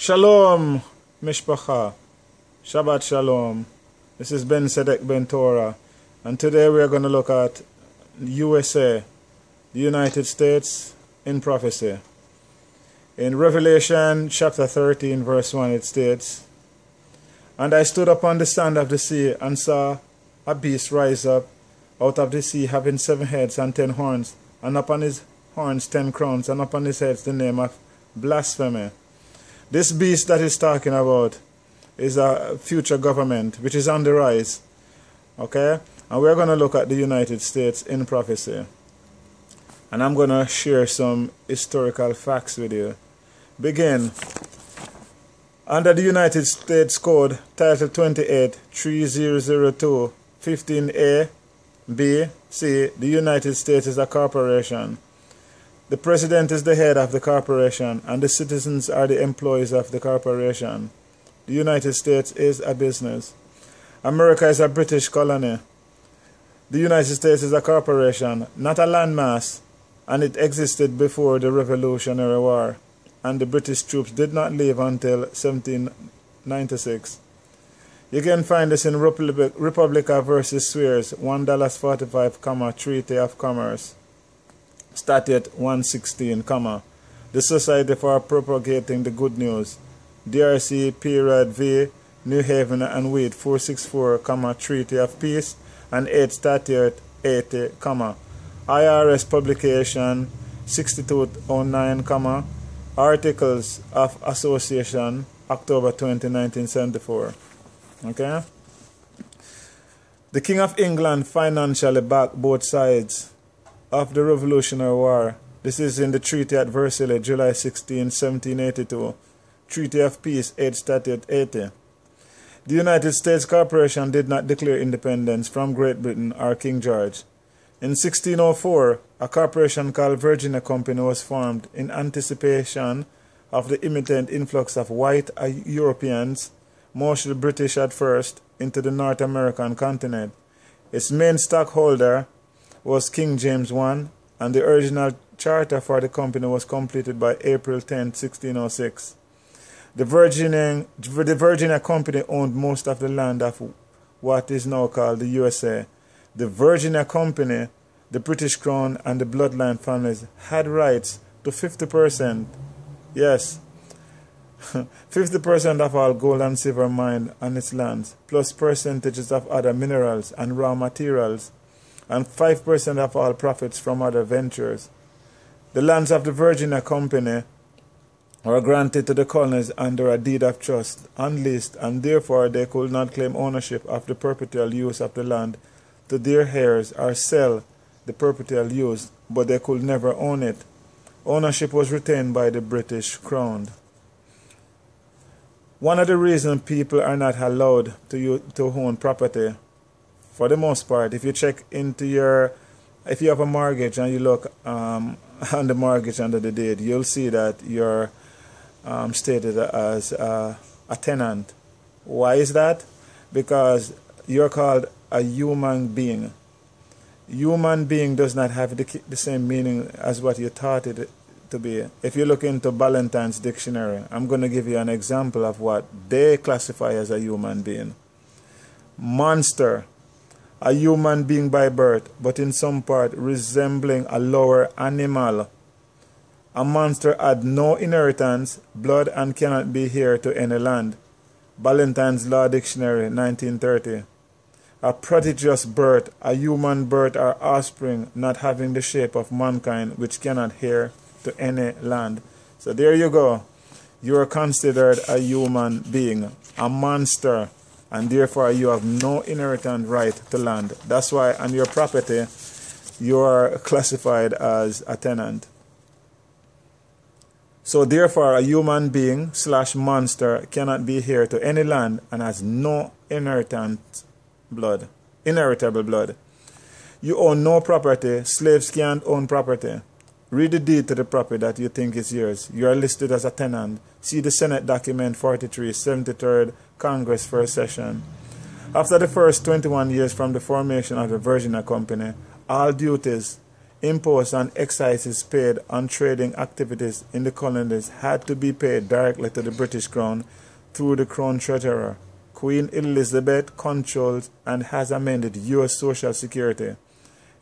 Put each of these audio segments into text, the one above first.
Shalom, Mishpacha. Shabbat Shalom. This is Ben Sedek Ben Torah, and today we are going to look at U.S.A, the United States in prophecy. In Revelation chapter 13, verse 1, it states, "And I stood upon the sand of the sea, and saw a beast rise up out of the sea, having 7 heads and 10 horns, and upon his horns 10 crowns, and upon his heads the name of blasphemy." This beast that he's talking about is a future government which is on the rise. Okay? And we're going to look at the United States in prophecy. And I'm going to share some historical facts with you. Begin. Under the United States Code, Title 28, 3002, 15A, B, C, the United States is a corporation. The president is the head of the corporation, and the citizens are the employees of the corporation. The United States is a business. America is a British colony. The United States is a corporation, not a landmass, and it existed before the Revolutionary War, and the British troops did not leave until 1796. You can find this in Republica versus Swears, $1.45, Treaty of Commerce. Statute 116, the Society for Propagating the Good News, DRC period V, New Haven and Wheat 464, Treaty of Peace, and 8 Statute 80, IRS Publication 6209, Articles of Association, October 20, 1974. Okay? The King of England financially backed both sides of the Revolutionary War. This is in the Treaty at Versailles, July 16, 1782. Treaty of Peace, 8 Statute 80. The United States Corporation did not declare independence from Great Britain or King George. In 1604, a corporation called Virginia Company was formed in anticipation of the imminent influx of white Europeans, mostly British at first, into the North American continent. Its main stockholder was King James I, and the original charter for the company was completed by April 10, 1606. The Virginia Company owned most of the land of what is now called the U.S.A. The Virginia Company, the British Crown, and the bloodline families had rights to 50%, yes, 50% of all gold and silver mined on its lands, plus percentages of other minerals and raw materials, and 5% of all profits from other ventures. The lands of the Virginia Company were granted to the colonies under a deed of trust, unleased, and therefore they could not claim ownership of the perpetual use of the land to their heirs or sell the perpetual use, but they could never own it. Ownership was retained by the British Crown. One of the reasons people are not allowed to own property, for the most part, if you check into if you have a mortgage and you look on the mortgage under the deed, you'll see that you're stated as a tenant. Why is that? Because you're called a human being. Human being does not have the same meaning as what you thought it to be. If you look into Ballantyne's dictionary, I'm going to give you an example of what they classify as a human being. Monster. A human being by birth, but in some part resembling a lower animal. A monster had no inheritance, blood, and cannot be heir to any land. Ballantyne's Law Dictionary, 1930. A prodigious birth, a human birth or offspring not having the shape of mankind, which cannot heir to any land. So there you go. You are considered a human being, a monster, and therefore you have no inheritance right to land. That's why on your property you are classified as a tenant. So therefore a human being / monster cannot be heir to any land and has no inheritable blood. You own no property. Slaves can't own property. Read the deed to the property that you think is yours. You are listed as a tenant. See the Senate Document 43, 73rd Congress, First Session. After the first 21 years from the formation of the Virginia Company, all duties Imposts and excises paid on trading activities in the colonies had to be paid directly to the British Crown through the Crown Treasurer. Queen Elizabeth controls and has amended U.S. Social Security.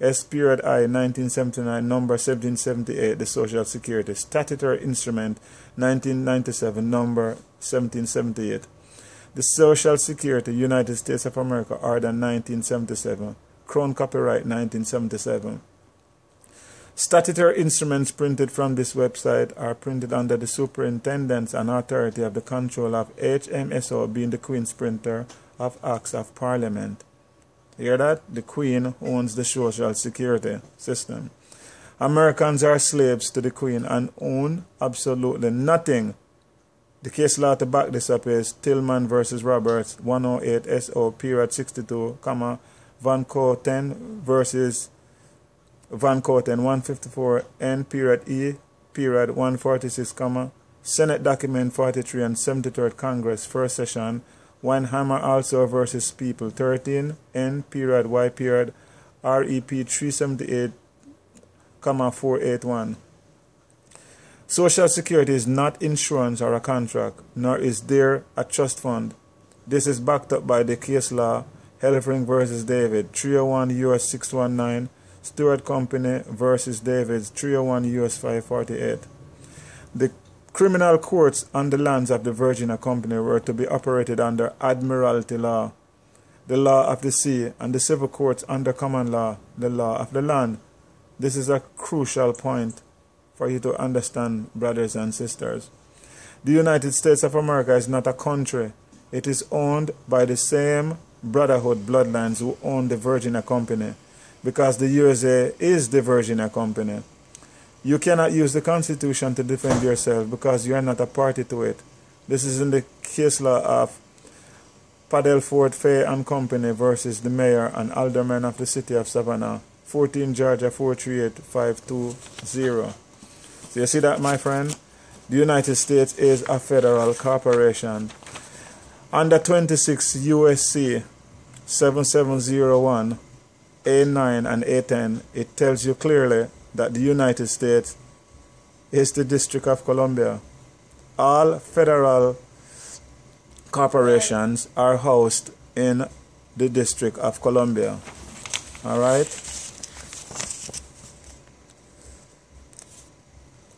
S.I. 1979, number 1778, the Social Security. Statutory Instrument 1997, number 1778. The Social Security, United States of America, Order 1977. Crown Copyright 1977. Statutory instruments printed from this website are printed under the superintendence and authority of the control of HMSO, being the Queen's Printer of Acts of Parliament. Hear that? The Queen owns the Social Security system. Americans are slaves to the Queen and own absolutely nothing. The case law to back this up is Tillman versus Roberts, 108 SO, period 62, Van Coten versus Van Coten, 154 N, period E, period 146, Senate document 43 and 73rd Congress, first session, Weinhammer also versus People, 13 N, period Y, period REP 378, 481. Social Security is not insurance or a contract, nor is there a trust fund. This is backed up by the case law, Helfring versus David, 301 U.S. 619, Stewart Company versus Davids, 301 U.S. 548. The criminal courts on the lands of the Virginia Company were to be operated under Admiralty law, the law of the sea, and the civil courts under common law, the law of the land. This is a crucial point for you to understand, brothers and sisters. The United States of America is not a country. It is owned by the same brotherhood bloodlines who own the Virginia Company, because the U.S.A. is the Virginia Company. You cannot use the Constitution to defend yourself because you are not a party to it. This is in the case law of Padelford, Fay and Company versus the mayor and aldermen of the city of Savannah, 14 Georgia 438520. So you see that, my friend? The United States is a federal corporation. Under 26 U.S.A. 7701 A9 and A10, it tells you clearly that the United States is the District of Columbia. All federal corporations are housed in the District of Columbia. Alright?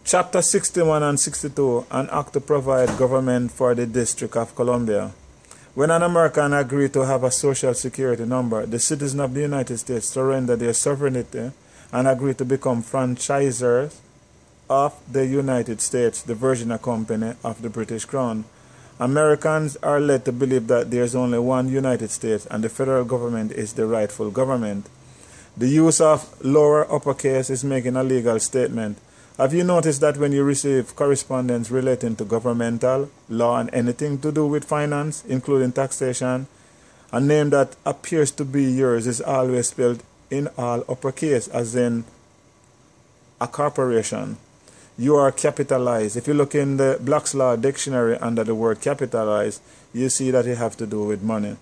Chapter 61 and 62, an act to provide government for the District of Columbia. When an American agreed to have a social security number, the citizens of the United States surrendered their sovereignty and agreed to become franchisors of the United States, the Virginia Company of the British Crown. Americans are led to believe that there is only one United States and the federal government is the rightful government. The use of lower uppercase is making a legal statement. Have you noticed that when you receive correspondence relating to governmental, law, and anything to do with finance, including taxation, a name that appears to be yours is always spelled in all uppercase, as in a corporation? You are capitalized. If you look in the Black's Law Dictionary under the word capitalized, you see that it have to do with money.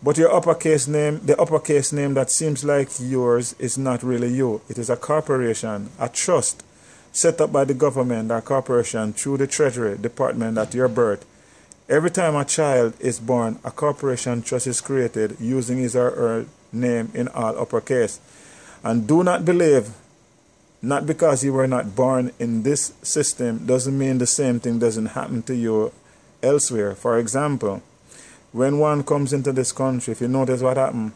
But your uppercase name, the uppercase name that seems like yours, is not really you. It is a corporation, a trust, set up by the government or corporation through the Treasury Department at your birth. Every time a child is born, a corporation trust is created using his or her name in all uppercase. And do not believe, not because you were not born in this system doesn't mean the same thing doesn't happen to you elsewhere. For example, when one comes into this country, if you notice what happened,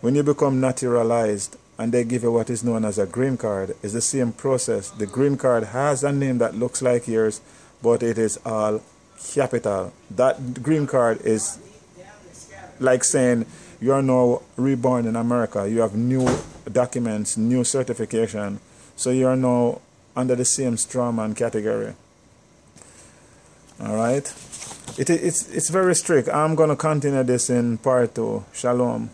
when you become naturalized and they give you what is known as a green card, it's the same process. The green card has a name that looks like yours, but it is all capital. That green card is like saying you are now reborn in America. You have new documents, new certification, so you are now under the same strawman category. All right? It's very strict. I'm going to continue this in part 2. Shalom.